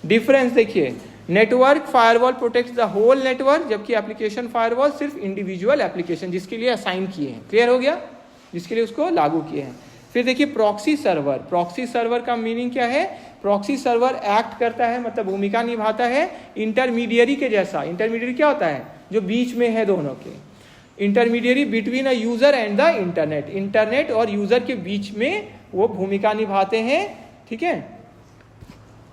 Difference देखिए, network firewall protects the whole network, जबकि application firewall सिर्फ इंडिविजुअल एप्लीकेशन जिसके लिए असाइन किए हैं, क्लियर हो गया, जिसके लिए उसको लागू किए हैं। फिर देखिए प्रॉक्सी सर्वर, प्रॉक्सी सर्वर का मीनिंग क्या है, प्रॉक्सी सर्वर एक्ट करता है, मतलब भूमिका निभाता है इंटरमीडियरी के जैसा। इंटरमीडियरी क्या होता है, जो बीच में है दोनों के, intermediary between a user and the internet, internet और यूजर के बीच में वो भूमिका निभाते हैं, ठीक है।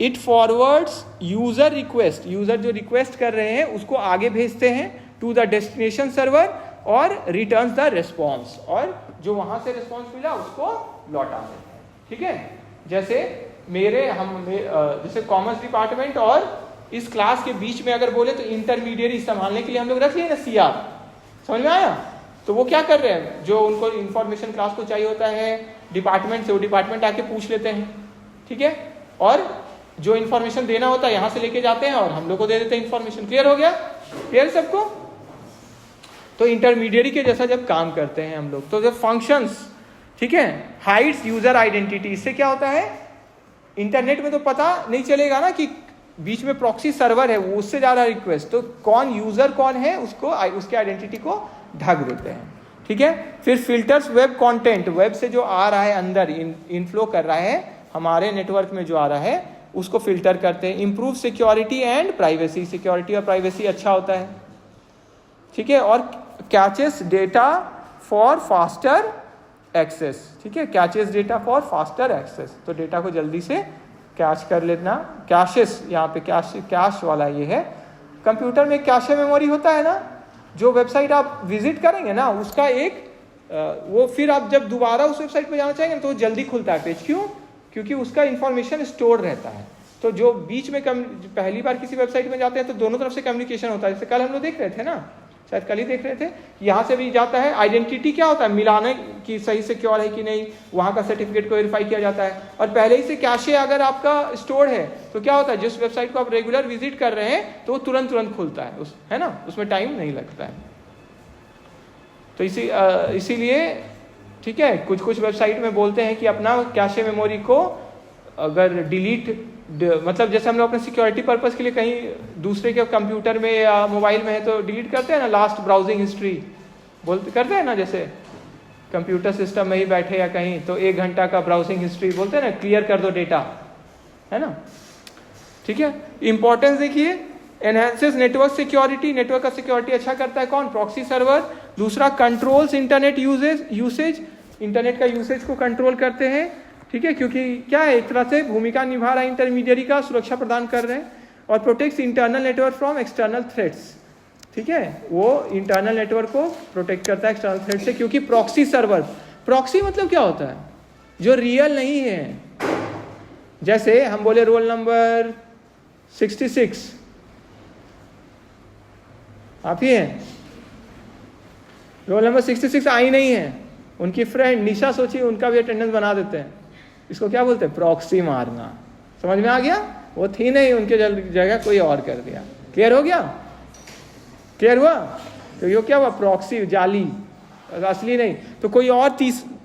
It forwards user request, user जो रिक्वेस्ट कर रहे हैं उसको आगे भेजते हैं टू द डेस्टिनेशन सर्वर और रिटर्न्स द रिस्पॉन्स, और जो वहां से रिस्पॉन्स मिला उसको लौटा देते हैं, ठीक है। जैसे जैसे कॉमर्स डिपार्टमेंट और इस क्लास के बीच में अगर बोले तो इंटरमीडिएरी संभालने के लिए हम लोग रख लिए ना CR, समझ में आया। तो वो क्या कर रहे हैं, जो उनको इंफॉर्मेशन क्लास को चाहिए होता है डिपार्टमेंट से, वो डिपार्टमेंट आके पूछ लेते हैं, ठीक है, और जो इन्फॉर्मेशन देना होता है यहाँ से लेके जाते हैं और हम लोग को दे देते हैं इन्फॉर्मेशन। क्लियर हो गया, क्लियर सबको। तो इंटरमीडिएरी के जैसा जब काम करते हैं हम लोग, तो जब फंक्शंस, ठीक है, हाइड्स यूजर आइडेंटिटी, इससे क्या होता है, इंटरनेट में तो पता नहीं चलेगा ना कि बीच में प्रॉक्सी सर्वर है, वो उससे जा रहा है रिक्वेस्ट, तो कौन यूजर कौन है उसको, उसके आइडेंटिटी को ढक देते हैं, ठीक है। फिर फिल्टर्स वेब कंटेंट, वेब से जो आ रहा है अंदर इनफ्लो कर रहा है हमारे नेटवर्क में जो आ रहा है उसको फिल्टर करते हैं। Improve security and privacy, security और प्राइवेसी अच्छा होता है, ठीक है। और caches data for faster access, ठीक है, caches data for faster access, तो डेटा को जल्दी से कैच कर लेना। कैशेस, यहाँ पे कैश वाला ये है, कंप्यूटर में कैशे मेमोरी होता है ना, जो वेबसाइट आप विजिट करेंगे ना उसका एक वो फिर आप जब दोबारा उस वेबसाइट पे जाना चाहेंगे तो वो जल्दी खुलता है पेज, क्यों, क्योंकि उसका इंफॉर्मेशन स्टोर रहता है। तो जो बीच में पहली बार किसी वेबसाइट में जाते हैं तो दोनों तरफ से कम्युनिकेशन होता है, जैसे कल हम लोग देख रहे थे ना, शायद कल ही देख रहे थे, यहाँ से भी जाता है, आइडेंटिटी क्या होता है, मिलाने की सही सिक्योर है कि नहीं, वहाँ का सर्टिफिकेट को वेरीफाई किया जाता है। और पहले ही से कैशे अगर आपका स्टोर है तो क्या होता है, जिस वेबसाइट को आप रेगुलर विजिट कर रहे हैं तो वो तुरंत खुलता है, है ना, उसमें टाइम नहीं लगता है। तो इसीलिए ठीक है, कुछ वेबसाइट में बोलते हैं कि अपना कैशे मेमोरी को अगर डिलीट, मतलब जैसे हम लोग अपने सिक्योरिटी पर्पस के लिए कहीं दूसरे के कंप्यूटर में या मोबाइल में है तो डिलीट करते हैं ना, लास्ट ब्राउजिंग हिस्ट्री बोलते करते हैं ना, जैसे कंप्यूटर सिस्टम में ही बैठे या कहीं तो 1 घंटा का ब्राउजिंग हिस्ट्री बोलते हैं ना, क्लियर कर दो डेटा, है ना, ठीक है। इंपॉर्टेंस देखिए, एनहांसेस नेटवर्क सिक्योरिटी, नेटवर्क का सिक्योरिटी अच्छा करता है कौन, प्रॉक्सी सर्वर। दूसरा कंट्रोल्स इंटरनेट यूसेज, इंटरनेट का यूसेज को कंट्रोल करते हैं, ठीक है, क्योंकि क्या है, एक तरह से भूमिका निभा रहा है इंटरमीडियरी का, सुरक्षा प्रदान कर रहे हैं। और protects internal network from external threats, ठीक है, वो इंटरनल नेटवर्क को प्रोटेक्ट करता है एक्सटर्नल थ्रेट से, क्योंकि प्रॉक्सी सर्वर, प्रॉक्सी मतलब क्या होता है, जो रियल नहीं है। जैसे हम बोले रोल नंबर 66 आप ही हैं, रोल नंबर 66 आई नहीं है, उनकी फ्रेंड निशा सोचिए उनका भी अटेंडेंस बना देते हैं, इसको क्या बोलते हैं, प्रॉक्सी मारना। समझ में आ गया, वो थी नहीं, उनके जगह कोई और कर दिया। क्लियर हो गया, क्लियर हुआ। तो ये क्या हुआ, प्रॉक्सी, जाली, असली नहीं। तो कोई और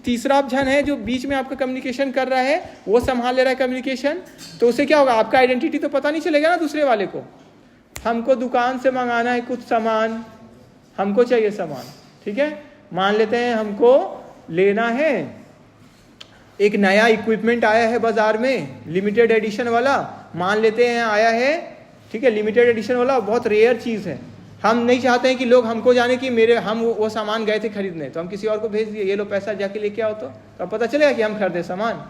तीसरा जन है जो बीच में आपका कम्युनिकेशन कर रहा है, वो संभाल ले रहा है कम्युनिकेशन, तो उससे क्या होगा, आपका आइडेंटिटी तो पता नहीं चलेगा ना दूसरे वाले को। हमको दुकान से मंगाना है कुछ सामान, हमको चाहिए सामान, ठीक है, मान लेते हैं हमको लेना है, एक नया इक्विपमेंट आया है बाजार में, लिमिटेड एडिशन वाला, मान लेते हैं आया है, ठीक है, लिमिटेड एडिशन वाला, बहुत रेयर चीज़ है। हम नहीं चाहते हैं कि लोग हमको जाने कि हम वो सामान गए थे खरीदने, तो हम किसी और को भेज दिए, ये लो पैसा जाके लेके आओ, तो पता चलेगा कि हम खरीदे सामान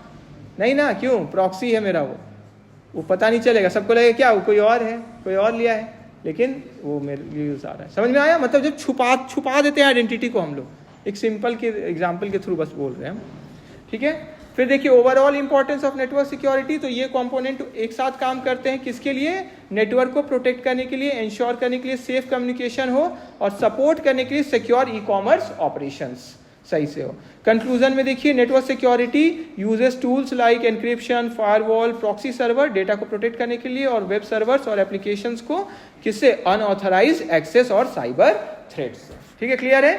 नहीं ना, क्यों, प्रॉक्सी है मेरा, वो पता नहीं चलेगा, सबको लगेगा क्या वो कोई और है, कोई और लिया है, लेकिन वो मेरे लिए यूज आ रहा है। समझ में आया, मतलब जब छुपा देते हैं आइडेंटिटी को हम लोग, एक सिंपल के एग्जाम्पल के थ्रू बस बोल रहे हैं हम, ठीक है। फिर देखिए overall importance of network security, तो ये कंपोनेंट एक साथ काम करते हैं किसके लिए, नेटवर्क को प्रोटेक्ट करने के लिए, इंश्योर करने के लिए सेफ कम्युनिकेशन हो, और सपोर्ट करने के लिए सिक्योर ई कॉमर्स ऑपरेशंस सही से हो। कंक्लूजन में देखिए, network security uses tools like encryption, firewall, proxy server, data को प्रोटेक्ट करने के लिए, और वेब सर्वर्स और एप्लीकेशंस को किससे, अनऑथराइज्ड एक्सेस और साइबर थ्रेट्स से। ठीक है, क्लियर है।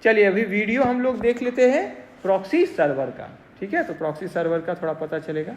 चलिए अभी वीडियो हम लोग देख लेते हैं प्रॉक्सी सर्वर का, ठीक है, तो प्रॉक्सी सर्वर का थोड़ा पता चलेगा।